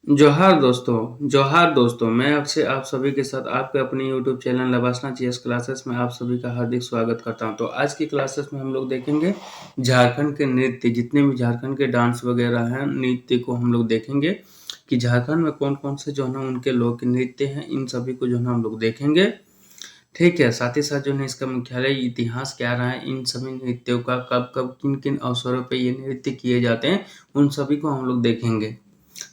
जोहार दोस्तों, मैं अक्षय आप सभी के साथ आपके अपने यूट्यूब चैनल लवासना जीएस क्लासेस में आप सभी का हार्दिक स्वागत करता हूं। तो आज की क्लासेस में हम लोग देखेंगे झारखंड के नृत्य, जितने भी झारखंड के डांस वगैरह हैं, नृत्य को हम लोग देखेंगे कि झारखंड में कौन-कौन से जो है ना उनके लोक नृत्य हैं, इन सभी को जो है ना हम लोग देखेंगे। ठीक है, साथ ही साथ जो है इसका मुख्यालय इतिहास क्या रहा है, इन सभी नृत्यों का कब-कब, किन-किन अवसरों पे ये नृत्य किए जाते हैं, उन सभी को हम लोग देखेंगे।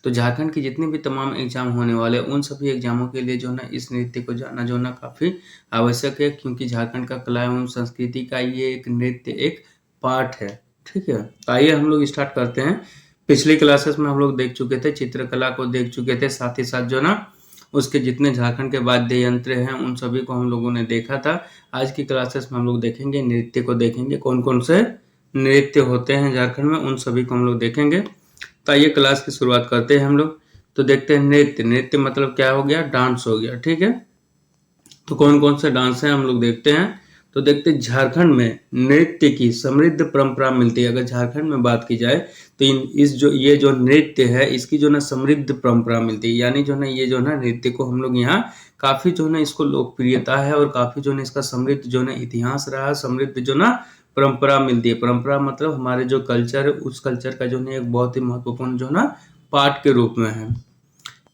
तो झारखंड के जितने भी तमाम एग्ज़ाम होने वाले हैं, उन सभी एग्ज़ामों के लिए जो है ना इस नृत्य को जानना जो है ना काफ़ी आवश्यक है, क्योंकि झारखंड का कला एवं संस्कृति का ये एक नृत्य एक पार्ट है। ठीक है? तो आइए हम लोग स्टार्ट करते हैं। पिछली क्लासेस में हम लोग देख चुके थे, चित्रकला को देख चुके थे, साथ ही साथ जो है ना उसके जितने झारखंड के वाद्य यंत्र हैं, उन सभी को हम लोगों ने देखा था। आज की क्लासेस में हम लोग देखेंगे, नृत्य को देखेंगे, कौन-कौन से नृत्य होते हैं झारखंड में, उन सभी को हम लोग देखेंगे। तो आइए क्लास की शुरुआत करते हैं हम लोग। तो देखते हैं नृत्य। नृत्य मतलब क्या हो गया? डांस हो गया। ठीक है? तो कौन-कौन से डांस हैं हम लोग देखते हैं। तो देखते हैं झारखंड में नृत्य की समृद्ध परंपरा मिलती है। अगर झारखंड में बात की जाए तो ये जो नृत्य है, इसकी जो ना समृद्ध परंपरा मिलती है, यानी जो ना ये जो ना नृत्य को हम लोग यहाँ काफी जो ना इसको लोकप्रियता है और काफी जो ना इसका समृद्ध जो ना इतिहास रहा है, समृद्ध जो ना परंपरा मिलती है। परंपरा मतलब हमारे जो कल्चर है, उस कल्चर का जो ना एक बहुत ही महत्वपूर्ण जो ना पार्ट के रूप में है।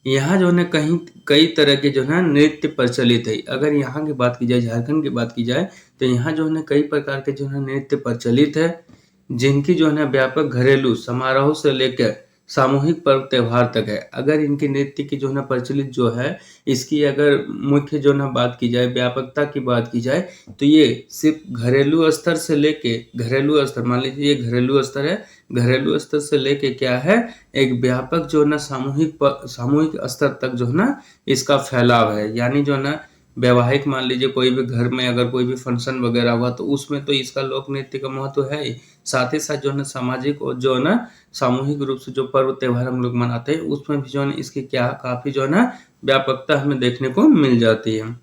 यहाँ जो है कहीं कई तरह के जो है नृत्य प्रचलित है। अगर यहाँ की बात की जाए, झारखंड की बात की जाए, तो यहाँ जो है कई प्रकार के जो है नृत्य प्रचलित है, जिनकी जो है व्यापक घरेलू समारोह से लेकर सामूहिक पर्व त्योहार तक है। अगर इनकी नृत्य की जो है प्रचलित जो है, इसकी अगर मुख्य जो है बात की जाए, व्यापकता की बात की जाए, तो ये सिर्फ घरेलू स्तर से लेके घरेलू स्तर, मान लीजिए ये घरेलू स्तर है, घरेलू स्तर से लेके क्या है, एक व्यापक जो है ना सामूहिक स्तर तक जो है ना इसका फैलाव है। यानी जो है ना वैवाहिक, मान लीजिए कोई भी घर में अगर कोई भी फंक्शन वगैरह हुआ, तो उसमें तो इसका लोक नृत्य का महत्व है ही। साथ ही साथ जो है ना सामाजिक और जो है ना सामूहिक रूप से जो पर्व त्योहार हम लोग मनाते हैं, उसमें भी जो है ना इसकी क्या काफी जो है ना व्यापकता हमें देखने को मिल जाती है।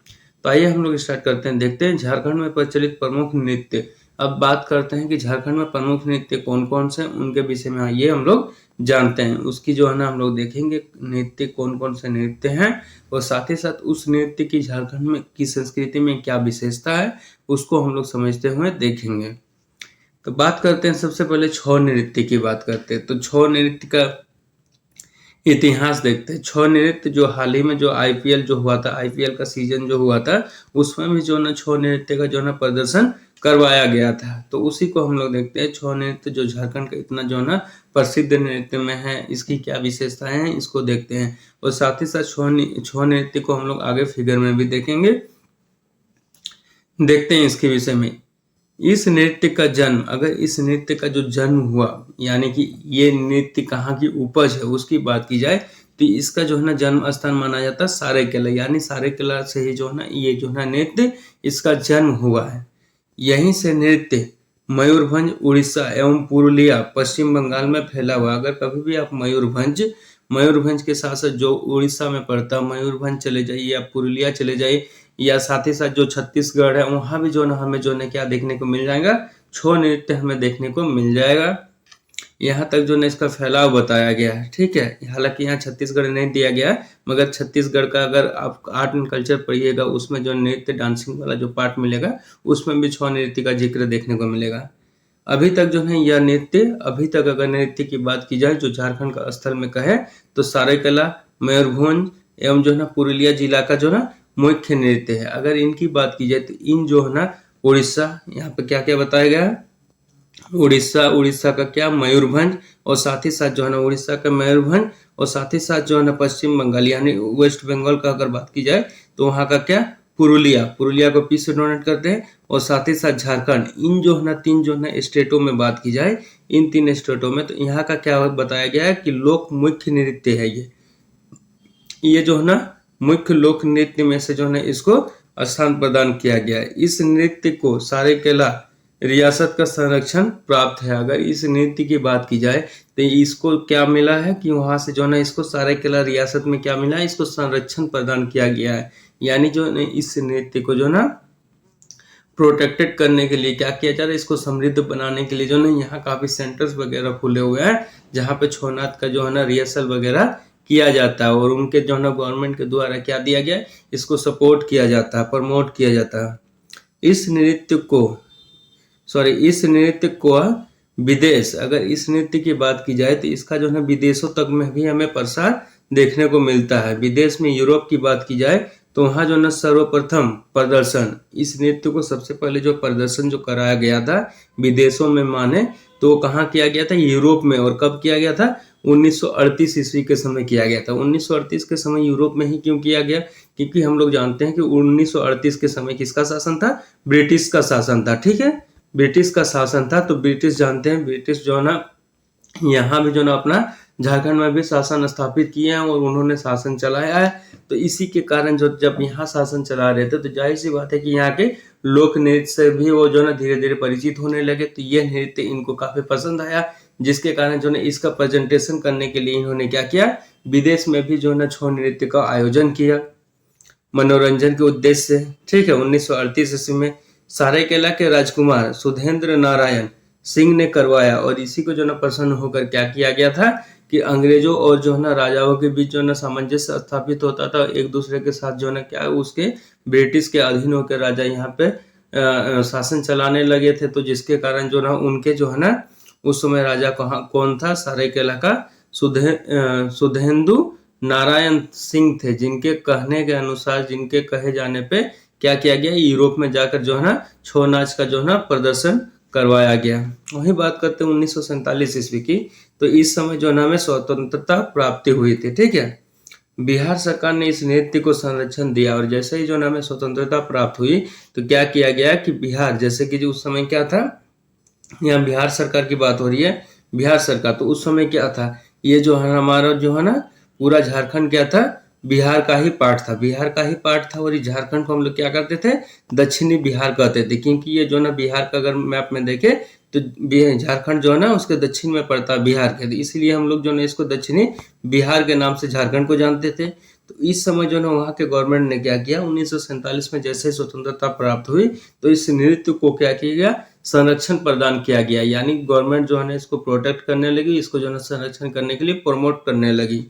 तो आइए हम लोग स्टार्ट करते हैं, देखते हैं झारखंड में प्रचलित प्रमुख नृत्य। अब बात करते हैं कि झारखंड में प्रमुख नृत्य कौन-कौन से, उनके विषय में आइए हम लोग जानते हैं। उसकी जो है ना हम लोग देखेंगे नृत्य कौन-कौन से नृत्य हैं, और साथ ही साथ उस नृत्य की झारखंड में की संस्कृति में क्या विशेषता है, उसको हम लोग समझते हुए देखेंगे। तो बात करते हैं, सबसे पहले छौ नृत्य की बात करते हैं। तो छौ नृत्य का इतिहास देखते हैं। छौ नृत्य जो हाल ही में जो आईपीएल जो हुआ था, आईपीएल का सीजन जो हुआ था, उसमें भी जो ना छौ नृत्य का जो ना प्रदर्शन करवाया गया था। तो उसी को हम लोग देखते हैं। छौ नृत्य जो झारखंड का इतना जो ना प्रसिद्ध नृत्य में है, इसकी क्या विशेषताएं हैं, इसको देखते हैं। और साथ ही साथ छौ नृत्य को हम लोग आगे फिगर में भी देखेंगे, देखते हैं इसके विषय में। इस नृत्य का जन्म, अगर इस नृत्य का जो जन्म हुआ, यानी कि ये नृत्य कहाँ की उपज है, उसकी बात की जाए, तो इसका जो है ना जन्म स्थान माना जाता है सारेकेला, यानी सारेकेला से ही जो है ना ये जो है नृत्य इसका जन्म हुआ है। यहीं से नृत्य मयूरभंज उड़ीसा एवं पुरुलिया पश्चिम बंगाल में फैला हुआ। अगर कभी भी आप मयूरभंज के साथ साथ जो उड़ीसा में पड़ता है, मयूरभंज चले जाइए या पुरुलिया चले जाइए, या साथ ही साथ जो छत्तीसगढ़ है, वहां भी जो ना हमें जो है क्या देखने को मिल जाएगा, छौ नृत्य हमें देखने को मिल जाएगा। यहाँ तक जो ना इसका फैलाव बताया गया है। ठीक है, हालांकि यहाँ छत्तीसगढ़ नहीं दिया गया है, मगर छत्तीसगढ़ का अगर आप आर्ट एंड कल्चर पढ़िएगा, उसमें जो नृत्य डांसिंग वाला जो पार्ट मिलेगा, उसमें भी छौ नृत्य का जिक्र देखने को मिलेगा। अभी तक जो है यह नृत्य, अभी तक अगर नृत्य की बात की जाए जो झारखंड का स्थल में कहे, तो सारेकला, मयूरभंज एवं जो है ना पुरुलिया जिला का जो ना मुख्य नृत्य है। अगर इनकी बात की जाए तो इन जो है ना उड़ीसा, यहाँ पे क्या क्या बताया गया है, उड़ीसा का क्या, मयूरभंज, और साथ ही साथ जो है ना उड़ीसा का मयूरभंज, और साथ ही साथ जो है ना पश्चिम बंगाल यानी वेस्ट बंगाल का अगर बात की जाए, तो वहाँ का क्या, पुरुलिया को पी से डोनेट करते हैं, और साथ ही साथ झारखंड। इन जो है ना तीन जो है ना स्टेटों में बात की जाए, इन तीन स्टेटों में, तो यहाँ का क्या बताया गया है कि लोक मुख्य नृत्य है ये जो है ना मुख्य लोक नृत्य में से जो है ना इसको स्थान प्रदान किया गया है। इस नृत्य को सारेकेला रियासत का संरक्षण प्राप्त है। अगर इस नृत्य की बात की जाए, तो इसको क्या मिला है कि वहां से जो है ना इसको सारेकेला रियासत में क्या मिला है, इसको संरक्षण प्रदान किया गया है। यानी जो है इस नृत्य को जो ना प्रोटेक्टेड करने के लिए क्या किया जा रहा है, इसको समृद्ध बनाने के लिए जो ना यहाँ काफी सेंटर्स वगैरह खुले हुए हैं, जहाँ पे छौ नाच का जो है ना रिहर्सल वगैरह किया जाता है और उनके जो है ना गवर्नमेंट के द्वारा क्या दिया गया, इसको सपोर्ट किया जाता है, प्रमोट किया जाता है। इस नृत्य को विदेश, अगर इस नृत्य की बात की जाए तो इसका जो है विदेशों तक में भी हमें प्रसार देखने को मिलता है। विदेश में यूरोप की बात की जाए तो वहाँ जो है सर्वप्रथम प्रदर्शन, इस नृत्य को सबसे पहले जो प्रदर्शन जो कराया गया था विदेशों में माने तो कहाँ किया गया था, यूरोप में। और कब किया गया था, 1938 ईस्वी के समय किया गया था। 1938 के समय यूरोप में ही क्यों किया गया, क्योंकि हम लोग जानते हैं कि 1938 के समय किसका शासन था, ब्रिटिश का शासन था। ठीक है, ब्रिटिश का शासन था। तो ब्रिटिश जानते हैं, ब्रिटिश जो है ना यहाँ भी जो ना अपना झारखंड में भी शासन स्थापित किए हैं और उन्होंने शासन चलाया है। तो इसी के कारण जो जब यहाँ शासन चला रहे थे तो जाहिर सी बात है कि यहाँ के लोक नृत्य से भी वो जो ना धीरे धीरे परिचित होने लगे। तो ये नृत्य इनको काफी पसंद आया, जिसके कारण जो ना इसका प्रेजेंटेशन करने के लिए इन्होंने क्या किया, विदेश में भी जो ना छौ नृत्य का आयोजन किया मनोरंजन के उद्देश्य से। ठीक है, 1938 ईस्वी में सरायकेला के राजकुमार सुधेंद्र नारायण सिंह ने करवाया और इसी को जो ना प्रसन्न होकर क्या किया गया था कि अंग्रेजों और जो है ना राजाओं के बीच जो ना सामंजस्य स्थापित होता था एक दूसरे के साथ, जो ना क्या उसके ब्रिटिश के अधीन होकर राजा यहाँ पे शासन चलाने लगे थे। तो जिसके कारण जो ना उनके जो है ना उस समय राजा कौन था, सरायकेला का सुधेंदु नारायण सिंह थे, जिनके कहने के अनुसार, जिनके कहे जाने पे क्या किया गया, यूरोप में जाकर जो है ना छौ नाच का जो है ना प्रदर्शन करवाया गया। वही बात करते हैं 1947 ईस्वी की। तो इस समय जो है हमें स्वतंत्रता प्राप्ति हुई थी। ठीक है, बिहार सरकार ने इस नृत्य को संरक्षण दिया और जैसे ही जो है हमें स्वतंत्रता प्राप्त हुई तो क्या किया गया कि बिहार, जैसे कि जो उस समय क्या था, यहाँ बिहार सरकार की बात हो रही है, बिहार सरकार, तो उस समय क्या था, ये जो है हमारा जो है ना पूरा झारखंड क्या था, बिहार का ही पार्ट था, बिहार का ही पार्ट था। और इस झारखंड को हम लोग क्या करते थे, दक्षिणी बिहार कहते थे, क्योंकि ये जो ना बिहार का अगर मैप में देखे तो झारखंड जो है ना उसके दक्षिण में पड़ता है बिहार के, इसलिए हम लोग जो है इसको दक्षिणी बिहार के नाम से झारखंड को जानते थे। तो इस समय जो है वहाँ के गवर्नमेंट ने क्या किया, 1947 में जैसे स्वतंत्रता प्राप्त हुई तो इस नृत्य को क्या किया गया, संरक्षण प्रदान किया गया। यानी गवर्नमेंट जो है इसको प्रोटेक्ट करने लगी, इसको जो है संरक्षण करने के लिए प्रमोट करने लगी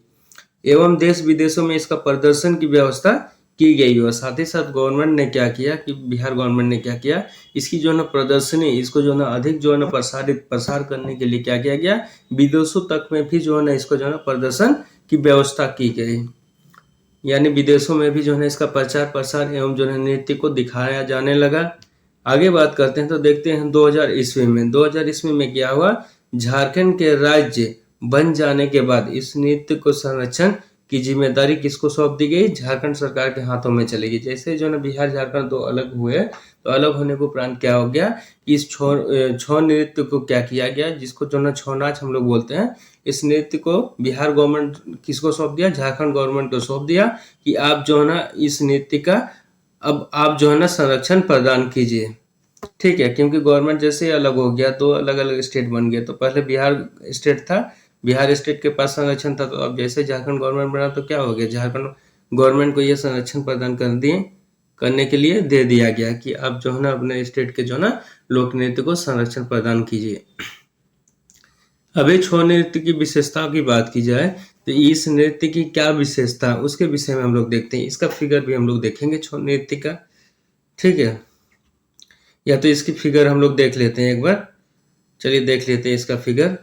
एवं देश विदेशों में इसका प्रदर्शन की व्यवस्था की गई। और साथ ही साथ गवर्नमेंट ने क्या किया कि बिहार गवर्नमेंट ने क्या किया, इसकी जो है ना प्रदर्शनी, इसको जो है ना अधिक जो है ना प्रसार करने के लिए क्या किया गया, विदेशों तक में भी जो है ना इसको जो है ना प्रदर्शन की व्यवस्था की गई। यानी विदेशों में भी जो है इसका प्रचार प्रसार एवं जो है नृत्य को दिखाया जाने लगा। आगे बात करते हैं तो देखते हैं 2000 ईस्वी में, 2000 ईस्वी में क्या हुआ, झारखंड के राज्य बन जाने के बाद इस नृत्य को संरक्षण की जिम्मेदारी किसको सौंप दी गई, झारखंड सरकार के हाथों में चलेगी। जैसे जो ना बिहार झारखंड दो अलग हुए तो अलग होने के उपरांत क्या हो गया कि इस छौ नृत्य को क्या किया गया, जिसको जो ना छौ नाच हम लोग बोलते हैं, इस नृत्य को बिहार गवर्नमेंट किसको सौंप दिया, झारखंड गवर्नमेंट को सौंप दिया कि आप जो है ना इस नृत्य का अब आप जो है ना संरक्षण प्रदान कीजिए। ठीक है, क्योंकि गवर्नमेंट जैसे ही अलग हो गया तो अलग अलग स्टेट बन गए। तो पहले बिहार स्टेट था, बिहार स्टेट के पास संरक्षण था, तो अब जैसे झारखंड गवर्नमेंट बना तो क्या हो गया, झारखंड गवर्नमेंट को यह संरक्षण प्रदान करने के लिए दे दिया गया कि आप जो है ना अपने स्टेट के जो है ना लोक नृत्य को संरक्षण प्रदान कीजिए। अभी छौ नृत्य की विशेषताओं की बात की जाए तो इस नृत्य की क्या विशेषता, उसके विषय में हम लोग देखते हैं। इसका फिगर भी हम लोग देखेंगे छौ नृत्य का। ठीक है, या तो इसकी फिगर हम लोग देख लेते हैं एक बार, चलिए देख लेते हैं इसका फिगर।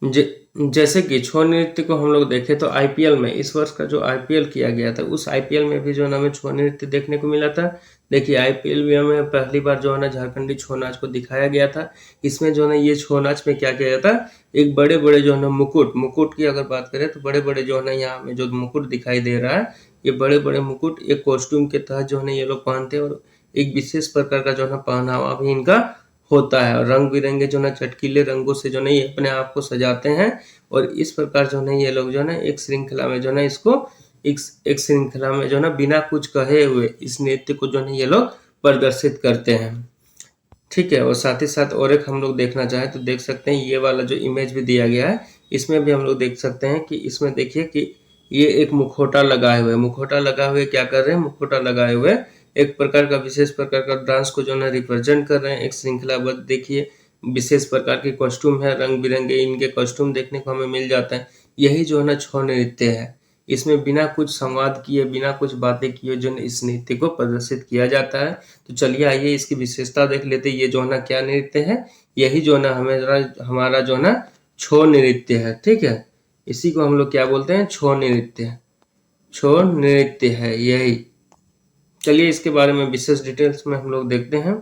जैसे कि छौ नृत्य को हम लोग देखें तो आईपीएल में, इस वर्ष का जो आईपीएल किया गया था उस आईपीएल में भी जो है ना हमें छौ नृत्य देखने को मिला था। देखिए आईपीएल में हमें पहली बार जो है ना झारखंडी छौ नाच को दिखाया गया था। इसमें जो है ना ये छौ नाच में क्या किया गया था, एक बड़े बड़े जो है ना मुकुट की अगर बात करें तो बड़े बड़े जो है ना यहाँ में जो मुकुट दिखाई दे रहा है, ये बड़े बड़े मुकुट एक कॉस्ट्यूम के तहत जो है ना ये लोग पहनते हैं और एक विशेष प्रकार का जो है ना पहनावा भी इनका होता है और रंग बिरंगे जो ना चटकीले रंगों से जो ना ये अपने आप को सजाते हैं। और इस प्रकार जो है ये लोग जो है एक श्रृंखला में जो है इसको एक श्रृंखला में जो है बिना कुछ कहे हुए इस नृत्य को जो है ये लोग प्रदर्शित करते हैं। ठीक है, और साथ ही साथ और एक हम लोग देखना चाहें तो देख सकते हैं, ये वाला जो इमेज भी दिया गया है इसमें भी हम लोग देख सकते हैं कि इसमें देखिए कि ये एक मुखौटा लगाए हुए क्या कर रहे हैं, मुखौटा लगाए हुए एक प्रकार का विशेष प्रकार का डांस को जो है रिप्रेजेंट कर रहे हैं। एक श्रृंखलाबद्ध देखिए विशेष प्रकार के कॉस्ट्यूम है, रंग बिरंगे इनके कॉस्ट्यूम देखने को हमें मिल जाता है। यही जो है ना छौ नृत्य है। इसमें बिना कुछ संवाद किए, बिना कुछ बातें किए जो है इस नृत्य को प्रदर्शित किया जाता है। तो चलिए आइए इसकी विशेषता देख लेते हैं। ये जो है ना क्या नृत्य है, यही जो है ना हमारा जो है ना छौ नृत्य है, ठीक है। इसी को हम लोग क्या बोलते हैं, छौ नृत्य। छौ नृत्य है यही। चलिए इसके बारे में विशेष डिटेल्स में हम लोग देखते हैं।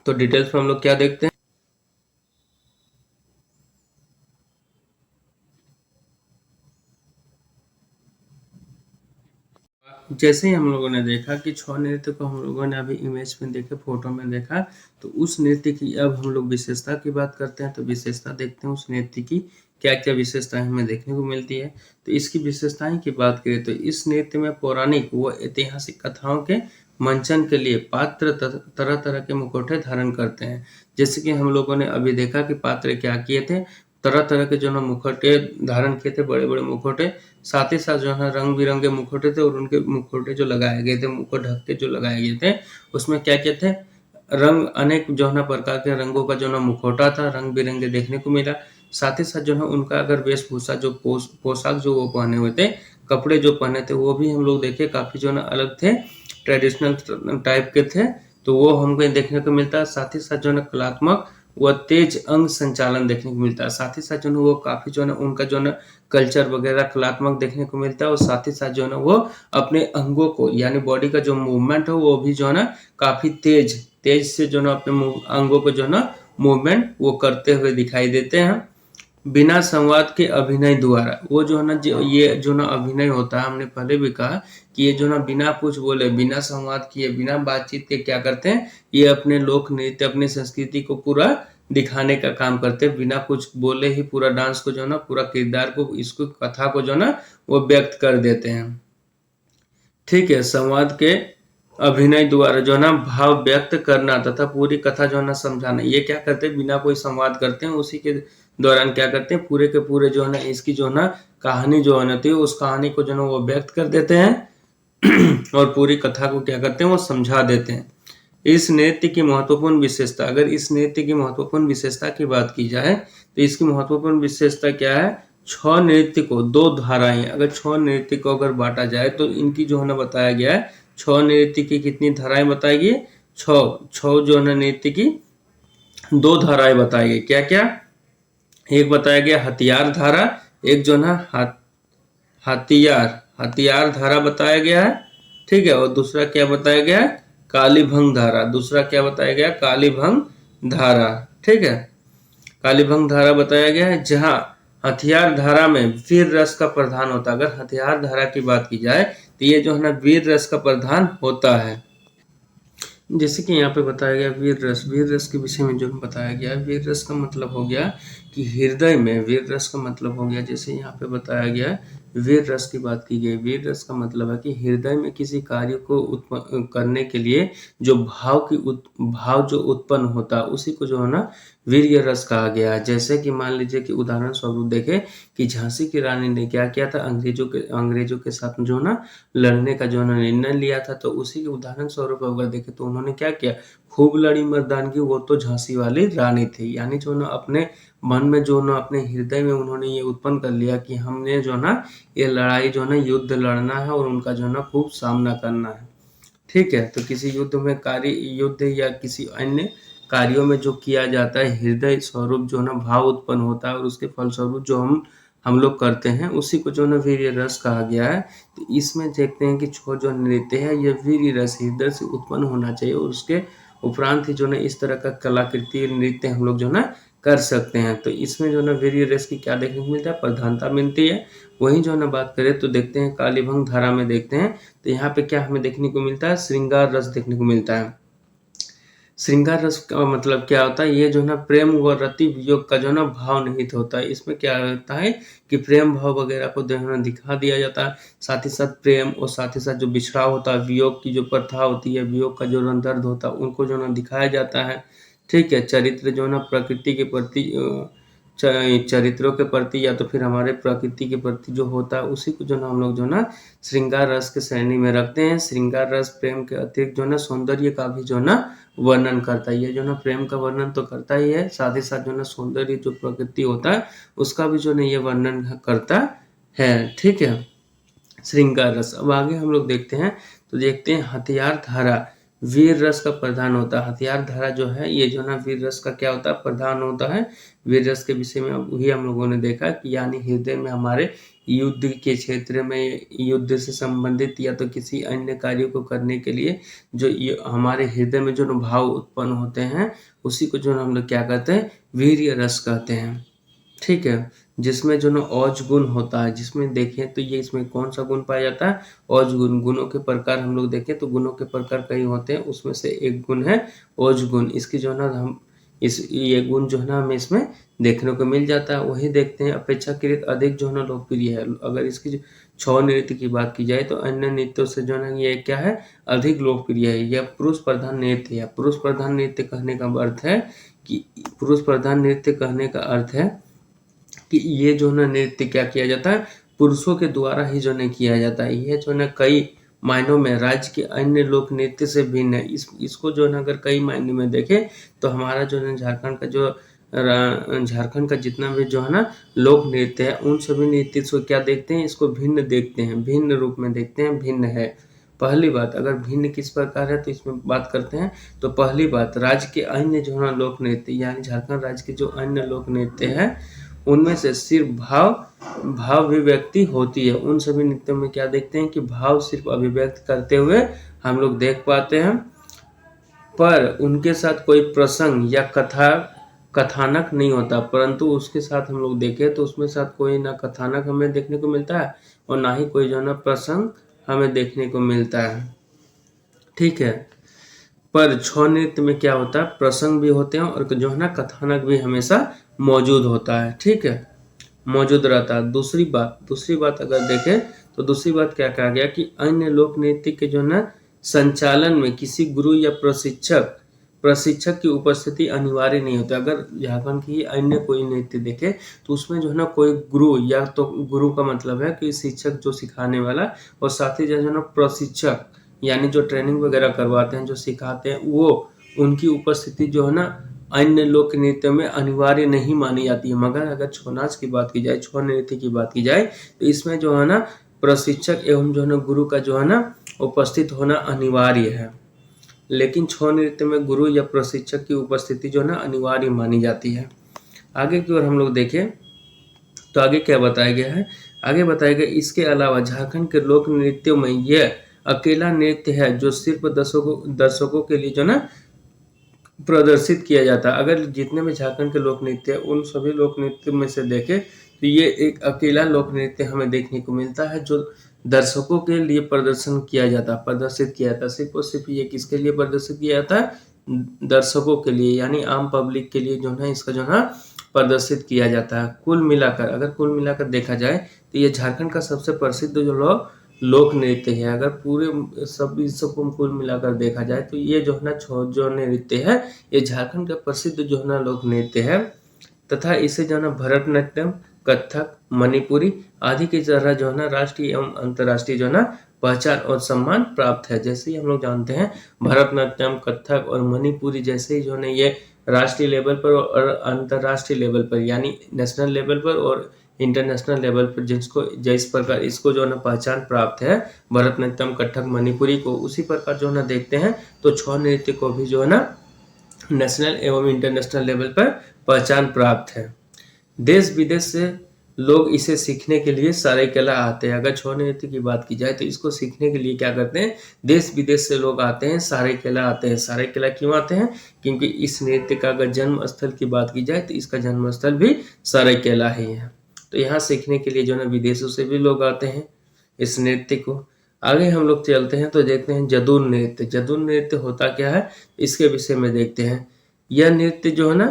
तो डिटेल्स में हम लोग क्या देखते हैं, जैसे ही हम लोगों ने देखा कि छौ नृत्य को हम लोगों ने अभी इमेज में देखे, फोटो में देखा, तो उस नृत्य की अब हम लोग विशेषता की बात करते हैं। तो विशेषता देखते हैं उस नृत्य की क्या क्या विशेषताएं हमें देखने को मिलती है। तो इसकी विशेषताएं की बात करें तो इस नृत्य में पौराणिक व ऐतिहासिक कथाओं के मंचन के लिए पात्र तरह तरह के मुखौटे धारण करते हैं। जैसे कि हम लोगों ने अभी देखा कि पात्र क्या किए थे, तरह तरह के जो है मुखौटे धारण किए थे, बड़े बड़े मुखौटे। साथ ही साथ जो है रंग बिरंगे मुखौटे थे, और उनके मुखौटे जो लगाए गए थे, मुंह को ढक के जो लगाए गए थे, उसमें क्या क्या थे, रंग अनेक जो है प्रकार के रंगों का जो है मुखौटा था, रंग बिरंगे देखने को मिला। साथ ही साथ जो है उनका अगर वेशभूषा जो पोशाक जो वो पहने हुए थे, कपड़े जो पहने थे, वो भी हम लोग देखे काफी जो है अलग थे, ट्रेडिशनल टाइप के थे। तो वो हमको देखने को मिलता है। साथ ही साथ जो है कलात्मक व तेज अंग संचालन देखने को मिलता है। साथ ही साथ जो है वो काफी जो है उनका जो है कल्चर वगैरह कलात्मक देखने को मिलता है। और साथ ही साथ जो है वो अपने अंगों को यानी बॉडी का जो मूवमेंट है वो भी जो है ना काफी तेज तेज से जो है अपने अंगों को जो है ना मूवमेंट वो करते हुए दिखाई देते हैं। बिना संवाद के अभिनय द्वारा, वो जो है ना जो ये जो ना अभिनय होता है, हमने पहले भी कहा कि ये जो ना बिना कुछ बोले, बिना संवाद किए, बिना बातचीत के क्या करते हैं, ये अपने लोक नृत्य, अपनी संस्कृति को पूरा दिखाने का काम करते हैं। बिना कुछ बोले ही पूरा डांस को जो है ना, पूरा किरदार को, इसको कथा को जो है ना वो व्यक्त कर देते हैं। ठीक है, संवाद के अभिनय द्वारा जो है ना भाव व्यक्त करना तथा पूरी कथा जो है ना समझाना, ये क्या करते हैं, बिना कोई संवाद करते हैं, उसी के दौरान क्या करते हैं, पूरे के पूरे जो है ना इसकी जो है ना कहानी जो है ना उस कहानी को जो है ना वो व्यक्त कर देते हैं और पूरी कथा को क्या करते हैं, वो समझा देते हैं। इस नृत्य की महत्वपूर्ण विशेषता, अगर इस नृत्य की महत्वपूर्ण विशेषता की बात की जाए तो इसकी महत्वपूर्ण विशेषता क्या है, छह नृत्य को दो धाराएं, अगर छह नृत्य को अगर बांटा जाए तो इनकी जो है ना बताया गया है, छह नृत्य की कितनी धाराएं बताई गई, छह छह जो है नृत्य की दो धाराएं बताई गई। क्या क्या, एक बताया गया हथियार धारा, एक जो है हथियार हथियार धारा बताया गया है, ठीक है। और दूसरा क्या बताया गया है, कालीभंग धारा, दूसरा क्या बताया गया, कालीभंग धारा, ठीक है। कालीभंग धारा बताया गया है, जहां हथियार धारा में वीर रस का प्रधान होता है। अगर हथियार धारा की बात की जाए तो ये जो है ना वीर रस का प्रधान होता है। जैसे कि यहाँ पे बताया गया वीर रस के विषय में जो बताया गया है, वीर रस का मतलब हो गया कि हृदय में, वीर रस का मतलब हो गया, जैसे यहाँ पे बताया गया है वीर रस की बात की गई, वीर रस का मतलब है कि हृदय में किसी कार्य को उत्पन्न करने के लिए जो भाव जो उत्पन्न होता है, उसी को जो है ना वीर रस कहा गया है। जैसे कि मान लीजिए कि उदाहरण स्वरूप देखें कि झांसी की रानी ने क्या किया था, अंग्रेजों के साथ जो ना लड़ने का जो निर्णय लिया था, तो उसी के उदाहरण स्वरूप अगर देखें तो उन्होंने क्या किया, खूब लड़ी मर्दानगी, वो तो झांसी वाली रानी थी। यानी जो ना अपने मन में जो ना अपने हृदय में उन्होंने ये उत्पन्न कर लिया कि हमने जो ना ये लड़ाई जो ना युद्ध लड़ना है और उनका जो ना खूब सामना करना है, ठीक है। तो किसी युद्ध या किसी अन्य कार्यों में जो किया जाता है, हृदय स्वरूप जो ना भाव उत्पन्न होता है और उसके फलस्वरूप जो हम लोग करते हैं, उसी को जो ना वीर रस कहा गया है। तो इसमें देखते हैं कि छो जो नृत्य है ये वीर रस हृदय से उत्पन्न होना चाहिए, और उसके उपरांत ही जो ना इस तरह का कलाकृति नृत्य हम लोग जो ना कर सकते हैं। तो इसमें जो ना वीर रस की क्या देखने को मिलता है, प्रधानता मिलती है। वहीं जो ना बात करें तो देखते हैं कालीभंग धारा में देखते हैं, तो यहाँ पे क्या हमें देखने को मिलता है, श्रृंगार रस देखने को मिलता है। श्रृंगार रस का मतलब क्या होता है, ये जो ना प्रेम व रति वियोग का जो ना भाव निहित होता है। इसमें क्या होता है कि प्रेम भाव वगैरह को जो है ना दिखा दिया जाता है। साथ ही साथ प्रेम और साथ ही साथ जो बिछड़ाव होता है, वियोग की जो प्रथा होती है, वियोग का जो दर्द होता है, उनको जो ना दिखाया जाता है, ठीक है। चरित्र जो ना प्रकृति के प्रति चरित्रों के प्रति या तो फिर हमारे प्रकृति के प्रति जो होता है उसी को जो ना हम लोग जो ना श्रृंगार रस के श्रेणी में रखते हैं। श्रृंगार रस प्रेम के अतिरिक्त जो ना सौंदर्य का भी जो ना वर्णन करता है। ये जो ना प्रेम का वर्णन तो करता ही है, साथ ही साथ जो ना सौंदर्य जो प्रकृति होता है उसका भी जो ना ये वर्णन करता है। ठीक है, श्रृंगार रस। अब आगे हम लोग देखते हैं तो देखते हैं हथियार धारा वीर रस का प्रधान होता है। हथियार धारा जो है ये जो ना वीर रस का क्या होता है, प्रधान होता है। वीर रस के विषय में वही हम लोगों ने देखा कि यानी हृदय में हमारे युद्ध के क्षेत्र में युद्ध से संबंधित या तो किसी अन्य कार्य को करने के लिए जो हमारे हृदय में जो भाव उत्पन्न होते हैं उसी को जो हम लोग क्या कहते हैं, वीर्य रस कहते हैं। ठीक है, जिसमें जो ना औज गुण होता है, जिसमें देखें तो ये इसमें कौन सा गुण पाया जाता है, औज गुण। गुणों के प्रकार हम लोग देखें तो गुणों के प्रकार कई होते हैं, उसमें से एक गुण है औज गुण। इसकी जो ना हम ये गुण जो है ना हमें इसमें देखने को मिल जाता है। वही देखते हैं अपेक्षाकृत अधिक जो है ना लोकप्रिय है। अगर इसकी छौ नृत्य की बात की जाए तो अन्य नृत्यों से जो है ये क्या है, अधिक लोकप्रिय है। यह पुरुष प्रधान नृत्य है। पुरुष प्रधान नृत्य कहने का अर्थ है कि पुरुष प्रधान नृत्य कहने का अर्थ है कि ये जो ना नृत्य क्या किया जाता है, पुरुषों के द्वारा ही जो है किया जाता है। ये जो ना कई मायनों में राज्य के अन्य लोक नृत्य से भिन्न है। इसको जो ना अगर कई मायने में देखें तो हमारा जो है झारखंड का जितना भी जो है ना लोक नृत्य है उन सभी नृत्य को क्या देखते हैं, इसको भिन्न देखते हैं, भिन्न रूप में देखते हैं, भिन्न है। पहली बात, अगर भिन्न किस प्रकार है तो इसमें बात करते हैं तो पहली बात, राज्य के अन्य जो है लोक नृत्य यानी झारखंड राज्य के जो अन्य लोक नृत्य है उनमें से सिर्फ भाव अभिव्यक्ति होती है। उन सभी नृत्यों में क्या देखते हैं कि भाव सिर्फ अभिव्यक्त करते हुए हम लोग देख पाते हैं, पर उनके साथ कोई प्रसंग या कथानक नहीं होता। परंतु उसके साथ हम लोग देखें तो उसमें साथ कोई ना कथानक हमें देखने को मिलता है और ना ही कोई जो ना प्रसंग हमें देखने को मिलता है। ठीक है, पर छौ नृत्य में क्या होता है, प्रसंग भी होते हैं और जो है ना कथानक भी हमेशा मौजूद होता है। ठीक है, मौजूद रहता है। दूसरी बात अगर देखें तो दूसरी बात क्या कहा गया कि अन्य लोक नृत्य के जो ना संचालन में किसी गुरु या प्रशिक्षक की उपस्थिति अनिवार्य नहीं होती। अगर झारखंड की अन्य कोई नृत्य देखे तो उसमें जो है ना कोई गुरु, या तो गुरु का मतलब है कि शिक्षक जो सिखाने वाला, और साथ ही जो है ना प्रशिक्षक यानी जो ट्रेनिंग वगैरह करवाते हैं, जो सिखाते हैं, वो उनकी उपस्थिति जो है ना अन्य लोक नृत्य में अनिवार्य नहीं मानी जाती है। मगर अगर छौ नाच की बात की जाए, छौ नृत्य की बात की जाए तो इसमें जो है ना प्रशिक्षक एवं जो है ना गुरु का जो है ना उपस्थित होना अनिवार्य है। लेकिन छौ नृत्य में गुरु या प्रशिक्षक की उपस्थिति जो है ना अनिवार्य मानी जाती है। आगे की ओर हम लोग देखें तो आगे क्या बताया गया है, आगे बताया गया इसके अलावा झारखंड के लोक नृत्यों में यह अकेला नृत्य है जो सिर्फ दर्शकों के लिए जो ना प्रदर्शित किया जाता है। अगर जितने भी झारखंड के लोक नृत्य है उन सभी लोक नृत्य में से देखें तो ये एक अकेला लोक नृत्य हमें देखने को मिलता है जो दर्शकों के लिए प्रदर्शित किया जाता है। सिर्फ और सिर्फ ये किसके लिए प्रदर्शित किया जाता है, दर्शकों के लिए, यानी आम पब्लिक के लिए जो है इसका जो है प्रदर्शित किया जाता है। कुल मिलाकर देखा जाए तो ये झारखंड का सबसे प्रसिद्ध जो लोक नृत्य है। अगर पूरे सबको कुल मिलाकर देखा जाए तो ये जो है ना छौ जो नृत्य है ये झारखंड का प्रसिद्ध जो है ना लोक नृत्य है, तथा इसे जो है ना भरतनाट्यम, कथक, मणिपुरी आदि की तरह जो है ना राष्ट्रीय एवं अंतर्राष्ट्रीय जो है ना पहचान और सम्मान प्राप्त है। जैसे ही हम लोग जानते हैं भरतनाट्यम, कथक और मणिपुरी जैसे ही जो है ये राष्ट्रीय लेवल पर और अंतर्राष्ट्रीय लेवल पर यानी नेशनल लेवल पर और इंटरनेशनल लेवल पर जिस प्रकार इसको जो है ना पहचान प्राप्त है भरतनाट्यम, कथक, मणिपुरी को, उसी प्रकार जो है ना देखते हैं तो छौ नृत्य को भी जो है ना नेशनल एवं इंटरनेशनल लेवल पर पहचान प्राप्त है। देश विदेश से लोग इसे सीखने के लिए सरायकेला आते हैं। अगर छौ नृत्य की बात की जाए तो इसको सीखने के लिए क्या करते हैं, देश विदेश से लोग आते हैं, सरायकेला आते हैं। सरायकेला क्यों आते हैं, क्योंकि इस नृत्य का अगर जन्म स्थल की बात की जाए तो इसका जन्म स्थल भी सरायकेला ही है। तो यहाँ सीखने के लिए जो है विदेशों से भी लोग आते हैं इस नृत्य को। आगे हम लोग चलते हैं तो देखते हैं जदुर नृत्य। जदुर नृत्य होता क्या है इसके विषय में देखते हैं। यह नृत्य जो है ना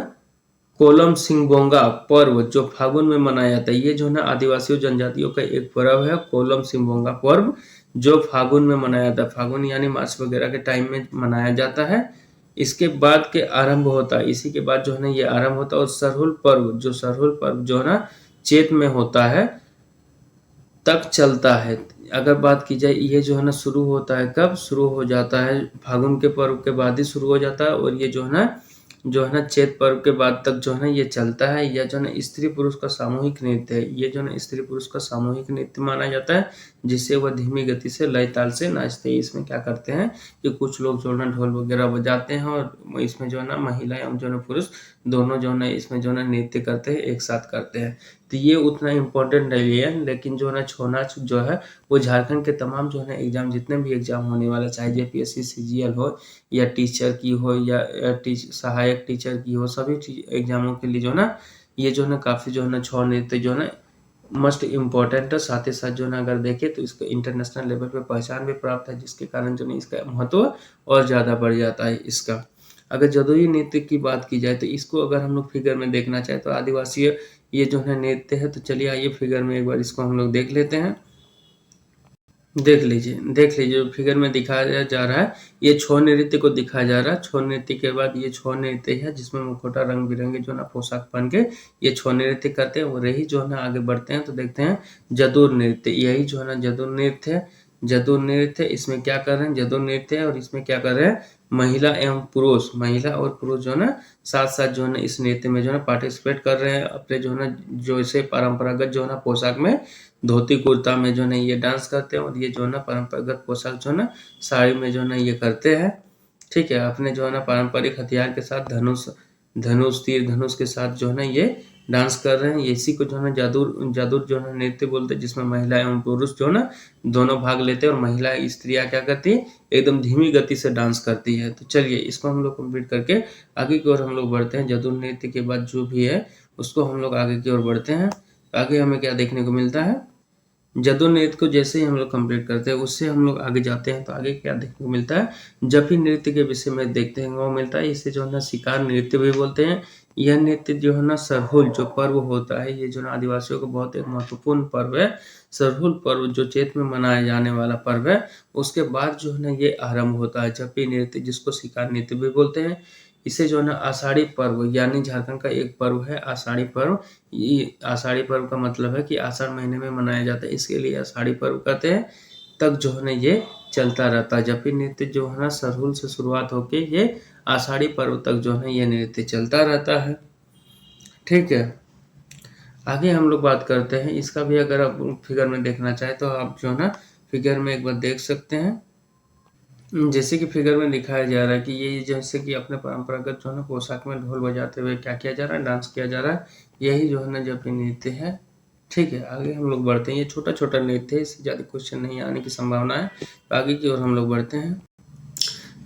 कोलम सिंगबोंगा पर्व जो फागुन में मनाया जाता है, ये जो है ना आदिवासियों जनजातियों का एक पर्व है कोलम सिंगबोंगा पर्व जो फागुन में मनाया जाता है। फागुन यानी मार्च वगैरह के टाइम में मनाया जाता है। इसके बाद के आरंभ होता है, इसी के बाद जो है ना ये आरंभ होता है। और सरहुल पर्व जो है ना चैत में होता है तक चलता है। अगर बात की जाए ये जो है ना शुरू होता है, कब शुरू हो जाता है, फागुन के पर्व के बाद ही शुरू हो जाता है। और ये जो है ना चैत पर्व के बाद तक जो है ना ये चलता है। यह जो है ना स्त्री पुरुष का सामूहिक नृत्य है। ये जो है ना स्त्री पुरुष का सामूहिक नृत्य माना जाता है, जिससे वह धीमी गति से लय ताल से नाचते हैं। इसमें क्या करते हैं कि कुछ लोग जो है ना ढोल वगैरह बजाते हैं, और इसमें जो है ना महिलाएं और जो है ना पुरुष दोनों जो है ना इसमें जो है ना नृत्य करते हैं, एक साथ करते हैं। तो ये उतना इम्पोर्टेंट नहीं है, लेकिन जो है ना छौ नाच जो है वो झारखंड के तमाम जो है ना एग्जाम, जितने भी एग्जाम होने वाले, चाहे जेपीएससी सीजीएल हो या टीचर की हो या सहायक टीचर की हो, सभी एग्जामों के लिए जो है ना ये जो है ना काफ़ी जो है ना छौ नृत्य जो है ना मस्ट इम्पॉर्टेंट है। साथ ही साथ जो है ना अगर देखें तो इसको इंटरनेशनल लेवल पे पहचान भी प्राप्त है, जिसके कारण जो है इसका महत्व और ज़्यादा बढ़ जाता है इसका। अगर जदोई नृत्य की बात की जाए तो इसको अगर हम लोग फिगर में देखना चाहें तो आदिवासी ये जो है नृत्य है। तो चलिए आइए फिगर में एक बार इसको हम लोग देख लेते हैं। देख लीजिए फिगर में दिखाया जा रहा है, ये छौ नृत्य को दिखाया जा रहा है। छौ नृत्य के बाद ये छौ नृत्य है जिसमें मुखौटा रंग बिरंगे जो ना पोशाक पहन के ये छौ नृत्य करते हैं। और यही जो है ना आगे बढ़ते हैं तो देखते हैं जदुर नृत्य। यही जो है ना जदुर नृत्य है। जदुर नृत्य इसमें क्या कर रहे हैं, जदुर नृत्य है। और इसमें क्या कर रहे हैं, महिला और पुरुष जो है ना साथ साथ जो है ना इस नृत्य में जो है ना पार्टिसिपेट कर रहे हैं। अपने जो है ना जो इसे परंपरागत जो है ना पोशाक में, धोती कुर्ता में जो है ना ये डांस करते हैं। और ये जो है ना परंपरागत पोशाक जो है ना साड़ी में जो है ना ये करते हैं। ठीक है, अपने जो है ना पारंपरिक हथियार के साथ तीर धनुष के साथ जो है ना ये डांस कर रहे हैं। इसी को जो है ना जादुर जो है ना नृत्य बोलते हैं, जिसमें महिला एवं पुरुष जो है ना दोनों भाग लेते हैं। और महिला स्त्रियां क्या करती है, एकदम धीमी गति से डांस करती है। तो चलिए इसको हम लोग कंप्लीट करके आगे की ओर हम लोग बढ़ते हैं। जादुर नृत्य के बाद जो भी है उसको हम लोग आगे की ओर बढ़ते हैं। आगे हमें क्या देखने को मिलता है, जदु नृत्य को जैसे ही हम लोग कंप्लीट करते हैं उससे हम लोग आगे जाते हैं। तो आगे क्या देखने को मिलता है, जफी नृत्य के विषय में देखते हैं वो मिलता है। इसे जो है ना शिकार नृत्य भी बोलते हैं। यह नृत्य जो है ना सरहुल जो पर्व होता है, ये जो ना आदिवासियों का बहुत एक महत्वपूर्ण पर्व है। सरहुल पर्व जो चैत में मनाया जाने वाला पर्व है, उसके बाद जो है ना ये आरंभ होता है जफी नृत्य, जिसको शिकार नृत्य भी बोलते हैं। इसे जो है ना आषाढ़ी पर्व, यानी झारखंड का एक पर्व है आषाढ़ी पर्व। ये आषाढ़ी पर्व का मतलब है कि आषाढ़ महीने में मनाया जाता है, इसके लिए आषाढ़ी पर्व कहते हैं। तक जो है ना ये चलता रहता है। जफी नृत्य जो है ना सरहुल से शुरुआत होके ये आषाढ़ी पर्व तक जो है ये नृत्य चलता रहता है। ठीक है, आगे हम लोग बात करते हैं इसका भी। अगर आप फिगर में देखना चाहे तो आप जो है ना फिगर में एक बार देख सकते हैं। जैसे कि फिगर में दिखाया जा रहा है कि ये जैसे कि अपने परंपरागत जो है ना पोशाक में ढोल बजाते हुए क्या किया जा रहा है, डांस किया जा रहा है। यही जो है ना जफी नृत्य है। ठीक है, आगे हम लोग बढ़ते हैं। ये छोटा छोटा नृत्य है, इससे ज़्यादा क्वेश्चन नहीं आने की संभावना है। तो आगे की ओर हम लोग बढ़ते हैं।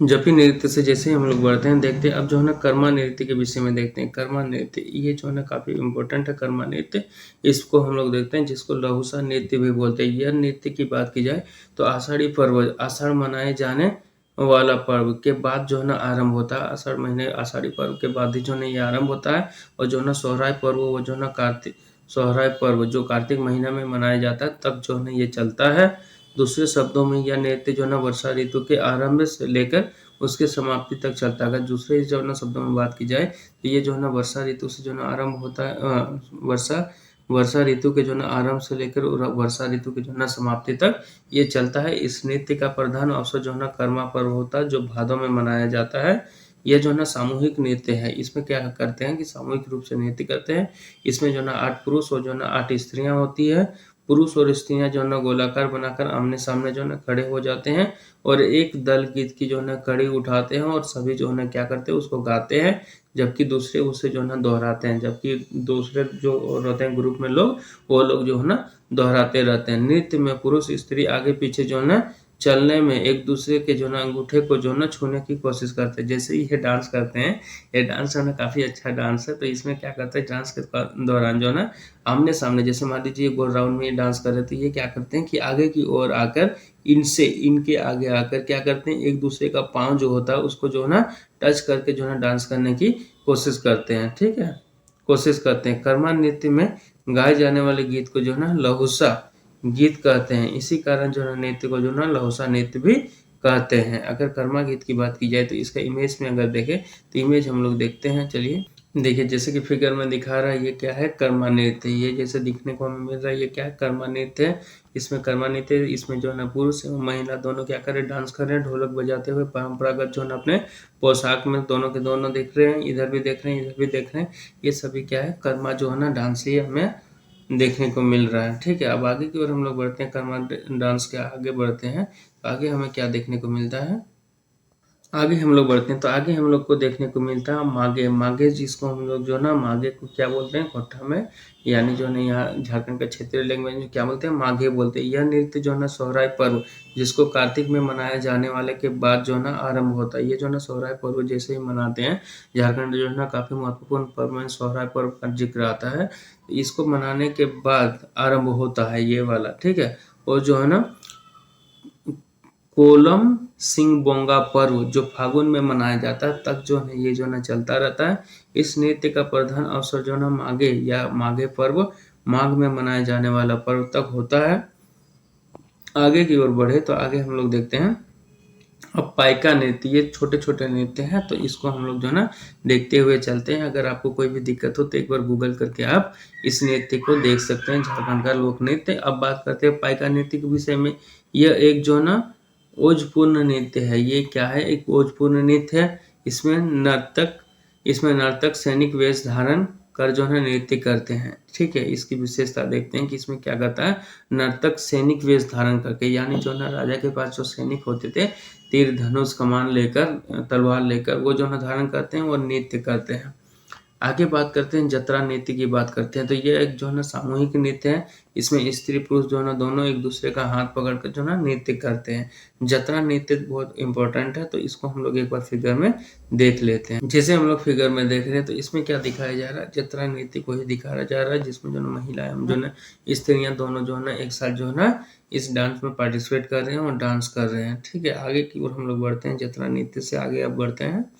जफी नृत्य से जैसे ही हम लोग बढ़ते हैं देखते हैं अब जो है ना कर्मा नृत्य के विषय में देखते हैं। कर्मा नृत्य ये जो है ना काफ़ी इम्पोर्टेंट है। कर्मा नृत्य इसको हम लोग देखते हैं, जिसको लहुसा नृत्य भी बोलते हैं। यह नृत्य की बात की जाए तो आषाढ़ी पर्व, आषाढ़ मनाए जाने वाला पर्व के बाद जो है ना आरंभ होता है। आषाढ़ महीने आषाढ़ी पर्व के बाद ही जो है ना ये आरंभ होता है। और जो है ना सोहराय पर्व, वो जो है ना सोहराय पर्व जो कार्तिक महीना में मनाया जाता है, तब जो है ना ये चलता है। दूसरे शब्दों में यह नृत्य जो है ना वर्षा ऋतु के आरंभ से लेकर उसके समाप्ति तक चलता है। अगर दूसरे जो है ना शब्दों में बात की जाए तो ये जो है ना वर्षा ऋतु से जो है ना आरंभ होता है। वर्षा ऋतु के जो है ना आरंभ से लेकर वर्षा ऋतु के जो है ना समाप्ति तक ये चलता है। इस नृत्य का प्रधान अवसर जो है ना कर्मा पर्व होता है, जो भादों में मनाया जाता है। यह जो है ना सामूहिक नृत्य है। इसमें क्या करते हैं कि सामूहिक रूप से नृत्य करते हैं। इसमें जो है ना 8 पुरुष और जो है ना 8 स्त्रियां होती है। पुरुष और स्त्रियां जो है ना गोलाकार बनाकर आमने सामने जो है ना खड़े हो जाते हैं। और एक दल गीत की जो है ना कड़ी उठाते हैं और सभी जो है ना क्या करते हैं उसको गाते हैं, जबकि दूसरे उसे जो है ना दोहराते हैं। जबकि दूसरे जो रहते हैं ग्रुप में लोग, वो लोग जो है ना दोहराते रहते हैं। नृत्य में पुरुष स्त्री आगे पीछे जो है ना चलने में एक दूसरे के जो है ना अंगूठे को जो है ना छूने की कोशिश करते हैं। जैसे ही ये डांस करते हैं, ये डांस जो है ना काफ़ी अच्छा डांस है। तो इसमें क्या करते हैं, डांस के दौरान जो है ना आमने सामने, जैसे मान लीजिए गोल राउंड में डांस कर रहे थे, ये क्या करते हैं कि आगे की ओर आकर इनके आगे आकर क्या करते हैं, एक दूसरे का पाँव जो होता है उसको जो है ना टच करके जो है ना डांस करने की कोशिश करते हैं। ठीक है, कोशिश करते हैं। कर्मा नृत्य में गाए जाने वाले गीत को जो है ना लहुसा गीत कहते हैं। इसी कारण जो है नृत्य को जो है ना लहुसा नृत्य भी कहते हैं। अगर कर्मा गीत की बात की जाए तो इसका इमेज में अगर देखें तो इमेज हम लोग देखते हैं। चलिए देखिए, जैसे कि फिगर में दिखा रहा है, ये क्या है, कर्मा नृत्य। ये जैसे दिखने को हमें मिल रहा है, ये क्या है, कर्मा नृत्य है। इसमें कर्मा नृत्य, इसमें जो है ना पुरुष एवं महिला दोनों क्या कर रहे हैं, डांस कर रहे हैं, ढोलक बजाते हुए परंपरागत जो है ना अपने पोशाक में दोनों के दोनों दिख रहे हैं, इधर भी देख रहे हैं, इधर भी देख रहे हैं। ये सभी क्या है, कर्मा जो है ना डांस ही हमें देखने को मिल रहा है। ठीक है, अब आगे की ओर हम लोग बढ़ते हैं, कर्मा डांस के आगे बढ़ते हैं। तो आगे हमें क्या देखने को मिलता है, आगे हम लोग बढ़ते हैं तो आगे हम लोग को देखने को मिलता है माघे। माघे जिसको हम लोग जो ना माघे को क्या बोलते हैं, कोठा में, यानी जो है यहाँ झारखंड का क्षेत्रीय लैंग्वेज में क्या बोलते हैं, माघे बोलते हैं। यह नृत्य जो है ना सोहराय पर्व, जिसको कार्तिक में मनाया जाने वाले के बाद जो है ना आरंभ होता है। ये जो है ना सोहराय पर्व जैसे ही मनाते हैं, झारखंड जो है ना काफी महत्वपूर्ण पर्व में सोहराय पर्व का जिक्र आता है। इसको मनाने के बाद आरंभ होता है ये वाला। ठीक है, और जो है ना कोलम सिंह बोंगा पर्व जो फागुन में मनाया जाता है तक जो है ये जो है चलता रहता है। इस नृत्य का प्रधान अवसर जो है माघे या माघे पर्व, माघ में मनाया जाने वाला पर्व तक होता है। आगे की ओर बढ़े तो आगे हम लोग देखते हैं अब पाइका नृत्य। ये छोटे छोटे नृत्य हैं, तो इसको हम लोग जो है ना देखते हुए चलते हैं। अगर आपको कोई भी दिक्कत हो तो एक बार गूगल करके आप इस नृत्य को देख सकते हैं, झारखंड का लोक नृत्य। अब बात करते हैं पाइका नृत्य के विषय में। यह एक जो है ना ओजपूर्ण नृत्य है। ये क्या है, एक ओजपूर्ण नृत्य है। इसमें नर्तक सैनिक वेश धारण कर जो है नृत्य करते हैं। ठीक है, इसकी विशेषता देखते हैं कि इसमें क्या करता है, नर्तक सैनिक वेश धारण करके, यानी जो ना राजा के पास जो सैनिक होते थे, तीर धनुष कमान लेकर, तलवार लेकर, वो जो है धारण करते हैं, वो नृत्य करते हैं। आगे बात करते हैं जतरा नृत्य की बात करते हैं। तो ये एक जो है ना सामूहिक नृत्य है। इसमें स्त्री पुरुष जो है ना दोनों एक दूसरे का हाथ पकड़ कर जो है ना नृत्य करते हैं। जतरा नृत्य बहुत इंपॉर्टेंट है, तो इसको हम लोग एक बार फिगर में देख लेते हैं। जैसे हम लोग फिगर में देख रहे हैं तो इसमें क्या दिखाया जा रहा है, जतरा नृत्य को ही दिखाया जा रहा है, जिसमें जो है महिलाएं जो है स्त्रियां दोनों जो है ना एक साथ जो है ना इस डांस में पार्टिसिपेट कर रहे हैं और डांस कर रहे हैं। ठीक है, आगे की ओर हम लोग बढ़ते हैं। जतरा नृत्य से आगे अब बढ़ते हैं।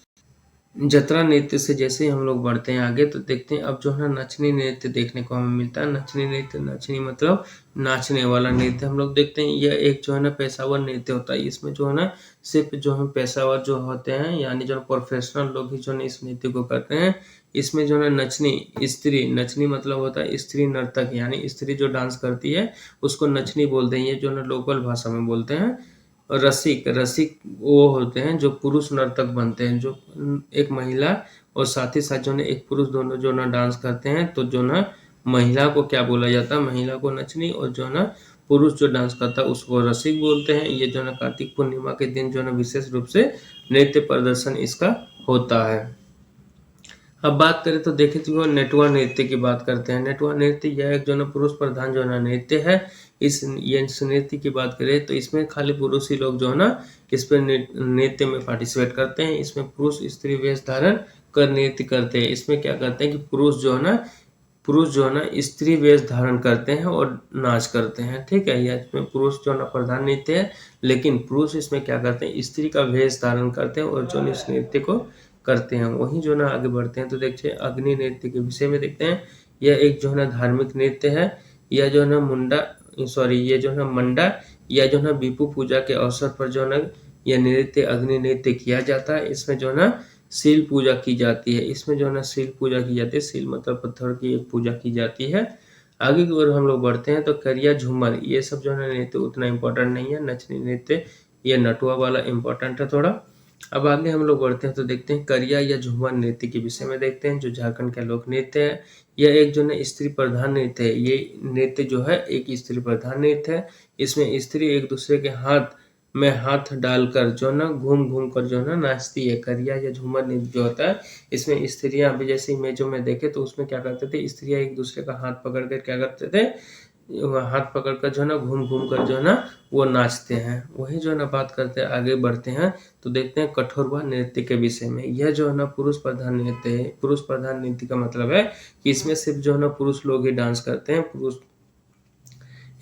जतरा नृत्य से जैसे ही हम लोग बढ़ते हैं आगे तो देखते हैं अब जो है नचनी नृत्य देखने को हमें मिलता है। नचनी नृत्य, नचनी मतलब नाचने वाला नृत्य हम लोग देखते हैं। यह एक जो है ना पेशावर नृत्य होता है। इसमें जो है ना सिर्फ जो है पेशावर जो होते हैं, यानी जो प्रोफेशनल लोग ही जो है इस नृत्य को करते हैं। इसमें जो है नचनी स्त्री, नचनी मतलब होता है स्त्री नर्तक, यानी स्त्री जो डांस करती है उसको नचनी बोलते हैं। ये जो है ना लोकल भाषा में बोलते हैं। रसिक, रसिक वो होते हैं जो पुरुष नर्तक बनते हैं, जो एक महिला और साथ ही साथ जो है एक पुरुष दोनों जो ना डांस करते हैं। तो जो ना महिला को क्या बोला जाता है, महिला को नचनी, और जो ना पुरुष जो डांस करता है उसको रसिक बोलते हैं। ये जो ना कार्तिक पूर्णिमा के दिन जो ना विशेष रूप से नृत्य प्रदर्शन इसका होता है। अब बात करें तो देखें तो वो नेटुआ नृत्य की बात करते हैं। नेटुआ नृत्य यह एक जो ना पुरुष प्रधान जो ना नृत्य है। इस नृत्य की बात करें तो इसमें खाली पुरुष ही लोग जो है ना इस पर नृत्य में पार्टिसिपेट करते हैं। इसमें पुरुष स्त्री वेश धारण कर नृत्य करते हैं। इसमें क्या करते हैं कि पुरुष जो है ना स्त्री वेश धारण करते हैं और नाच करते हैं। ठीक है, यह इसमें पुरुष जो ना प्रधान नृत्य है, लेकिन पुरुष इसमें क्या करते हैं, स्त्री का वेश धारण करते हैं और जो इस नृत्य को करते हैं। वहीं जो ना आगे बढ़ते हैं तो देखते हैं अग्नि नृत्य के विषय में देखते हैं। यह एक जो है ना धार्मिक नृत्य है। यह जो है ना ये जो है ना मंडा या जो है ना बीपू पूजा के अवसर पर जो है ना यह नृत्य अग्नि नृत्य किया जाता है। इसमें जो है ना सील पूजा की जाती है। इसमें जो है ना सील पूजा की जाती है। सील मतलब पत्थर की एक पूजा की जाती है। आगे की ओर हम लोग बढ़ते हैं तो करिया झूमर, ये सब जो है ना नृत्य उतना इम्पोर्टेंट नहीं है। नचनी नृत्य ये नटुआ वाला इम्पोर्टेंट है थोड़ा। अब आगे हम लोग बढ़ते हैं तो देखते हैं करिया या झूमर नृत्य के विषय में देखते हैं, जो झारखंड का लोक नृत्य है। यह एक जो है स्त्री प्रधान नृत्य है। ये नृत्य जो है एक स्त्री प्रधान नृत्य है। इसमें स्त्री एक दूसरे के हाथ में हाथ डालकर जो ना घूम घूम कर जो ना नाचती है। करिया या झूमर नृत्य जो होता है, इसमें स्त्रियां अभी जैसे इमेजों में देखे तो उसमें क्या करते थे, स्त्रियां एक दूसरे का हाथ पकड़ कर क्या करते थे, हाथ पकड़कर जो है ना घूम घूम कर जो है ना वो नाचते हैं। वही जो है ना बात करते हैं आगे बढ़ते हैं तो देखते हैं कठोरवा नृत्य के विषय में। यह जो है ना पुरुष प्रधान नृत्य है। पुरुष प्रधान नृत्य का मतलब है कि इसमें सिर्फ जो है ना पुरुष लोग ही डांस करते हैं।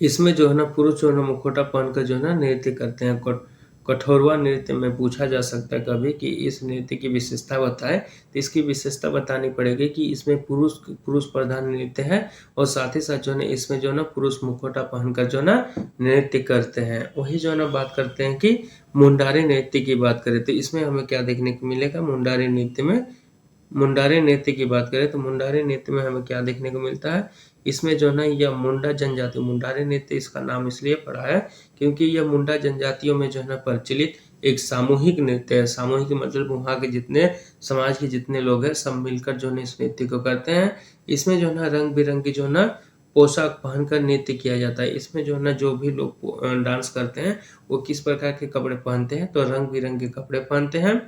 इसमें जो है ना पुरुष जो है ना मुखौटा पहनकर जो है ना नृत्य करते हैं। कठोरवा नृत्य में पूछा जा सकता है कभी कि इस नृत्य की विशेषता बताएं, तो इसकी विशेषता बतानी पड़ेगी कि इसमें पुरुष प्रधान नृत्य है और साथ ही साथ जो है इसमें जो है ना पुरुष मुखौटा पहनकर जो है ना नृत्य करते हैं। वही जो है ना बात करते हैं कि मुंडारी नृत्य की बात करें तो इसमें हमें क्या देखने को मिलेगा। मुंडारी नृत्य की बात करें तो मुंडारी नृत्य में हमें क्या देखने को मिलता है। इसमें जो है ना यह मुंडा जनजाति, मुंडारी नृत्य इसका नाम इसलिए पड़ा है क्योंकि यह मुंडा जनजातियों में जो है ना प्रचलित एक सामूहिक नृत्य है। सामूहिक मतलब वहाँ के जितने समाज के जितने लोग हैं सब मिलकर जो है इस नृत्य को करते हैं। इसमें जो है ना रंग बिरंगी जो है ना पोशाक पहनकर नृत्य किया जाता है। इसमें जो है ना जो भी लोग डांस करते हैं वो किस प्रकार के कपड़े पहनते हैं, तो रंग बिरंगे कपड़े पहनते हैं।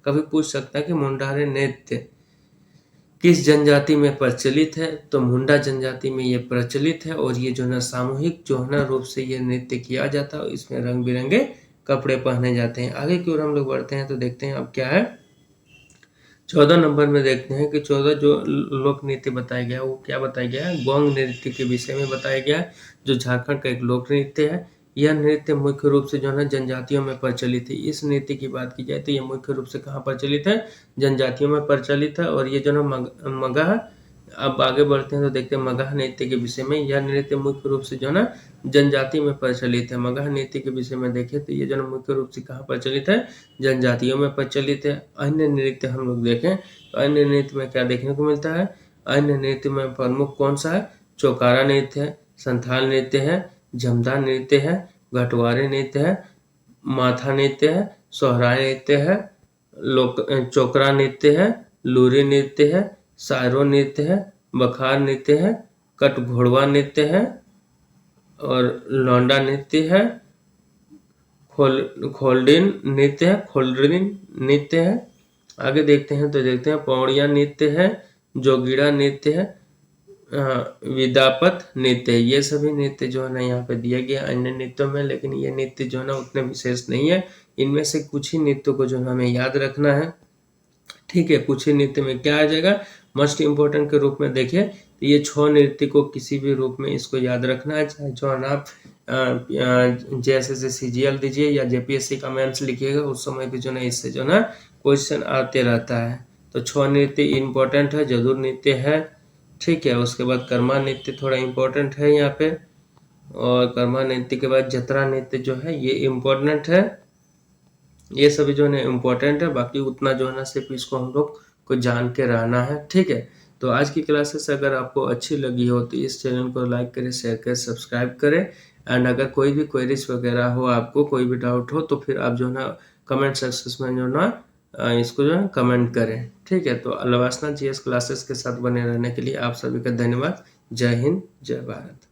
कभी पूछ सकता है कि मुंडारी नृत्य किस जनजाति में प्रचलित है, तो मुंडा जनजाति में ये प्रचलित है और ये जो है सामूहिक जो है ना रूप से ये नृत्य किया जाता है। इसमें रंग बिरंगे कपड़े पहने जाते हैं। आगे की ओर हम लोग बढ़ते हैं तो देखते हैं अब क्या है। 14 नंबर में देखते हैं कि 14 जो लोक नृत्य बताया गया वो क्या बताया गया है। गोंग नृत्य के विषय में बताया गया है जो झारखंड का एक लोक नृत्य है। यह नृत्य मुख्य रूप से जो है ना जनजातियों में प्रचलित है। इस नृत्य की बात की जाए तो यह मुख्य रूप से कहाँ प्रचलित है, जनजातियों में प्रचलित है। और ये जो है ना मगह, अब आगे बढ़ते हैं तो देखते हैं मगह नृत्य के विषय में। यह नृत्य मुख्य रूप से जो है ना जनजाति में प्रचलित है। मगह नृत्य के विषय में देखें तो ये जो है मुख्य रूप से कहाँ प्रचलित है, जनजातियों में प्रचलित है। अन्य नृत्य हम लोग देखें तो अन्य नृत्य में क्या देखने को मिलता है। अन्य नृत्य में प्रमुख कौन सा है, चौकारा नृत्य है, संथाल नृत्य है, जमदा नृत्य है, घटवारे नृत्य है, माथा नृत्य है, सोहराय नृत्य है, चोकरा नृत्य है, लूरी नृत्य है, सायरो नृत्य है, बखार नृत्य है, कट घोड़वा नृत्य है और लौंडा नृत्य है, खोल्डिन नृत्य है। आगे देखते हैं तो देखते हैं पौड़िया नृत्य है, जोगीड़ा नृत्य है, विदापत नृत्य है। ये सभी नृत्य जो है ना यहाँ पे दिए गए अन्य नृत्यों में, लेकिन ये नृत्य जो है ना उतने विशेष नहीं है। इनमें से कुछ ही नृत्यों को जो है हमें याद रखना है, ठीक है। कुछ ही नृत्य में क्या आ जाएगा, मोस्ट इम्पोर्टेंट के रूप में देखें तो ये 6 नृत्य को किसी भी रूप में इसको याद रखना है। चाहे जो है ना आप जैसे CGL दीजिए या JPSC का मेंस लिखिएगा उस समय भी जो है इससे जो है ना क्वेश्चन आते रहता है। तो 6 नृत्य इम्पोर्टेंट है। जदुर नृत्य है, ठीक है। उसके बाद कर्मा नृत्य थोड़ा इम्पोर्टेंट है यहाँ पे, और कर्मा नृत्य के बाद जतरा नृत्य जो है ये इम्पोर्टेंट है। ये सभी जो है ना इम्पोर्टेंट है, बाकी उतना जो है ना सिर्फ इसको हम लोग को जान के रहना है, ठीक है। तो आज की क्लासेस अगर आपको अच्छी लगी हो तो इस चैनल को लाइक करें, शेयर करें, सब्सक्राइब करें। एंड अगर कोई भी क्वेरीज वगैरह हो, आपको कोई भी डाउट हो तो फिर आप जो है ना कमेंट सेक्शन में जो है ना इसको जो है कमेंट करें, ठीक है। तो लवासना GS क्लासेस के साथ बने रहने के लिए आप सभी का धन्यवाद। जय हिंद, जय भारत।